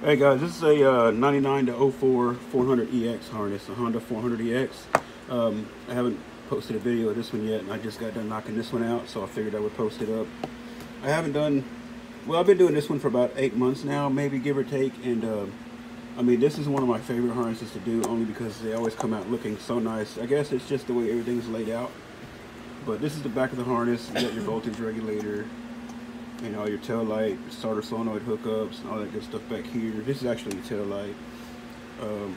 Hey guys, this is a 99 to 04 400EX harness, a Honda 400EX. I haven't posted a video of this one yet, and I just got done knocking this one out, so I figured I would post it up. I haven't done, well, I've been doing this one for about 8 months now, maybe give or take, and I mean, this is one of my favorite harnesses to do, only because they always come out looking so nice. I guess it's just the way everything's laid out, but this is the back of the harness. You got your voltage regulator, you know, your tail light, starter solenoid hookups, and all that good stuff back here. This is actually the tail light. Go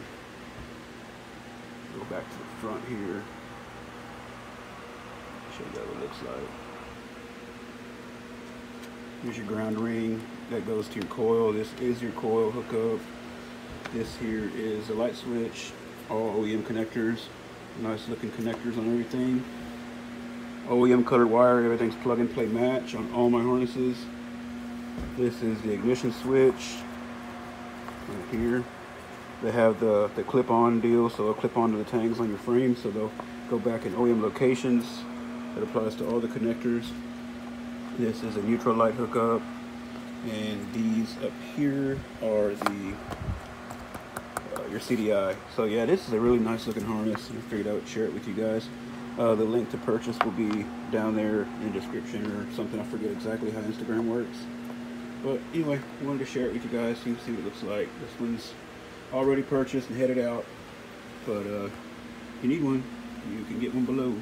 back to the front here. Show you what it looks like. Here's your ground ring that goes to your coil. This is your coil hookup. This here is a light switch. All OEM connectors. Nice looking connectors on everything. OEM colored wire, everything's plug and play match on all my harnesses. This is the ignition switch right here. They have the clip-on deal, so they'll clip onto the tangs on your frame, so they'll go back in OEM locations. That applies to all the connectors. This is a neutral light hookup, and these up here are the your CDI. So yeah, this is a really nice looking harness, and I figured I would share it with you guys. The link to purchase will be down there in the description or something. I forget exactly how Instagram works. But anyway, I wanted to share it with you guys so you can see what it looks like. This one's already purchased and headed out. But if you need one, you can get one below.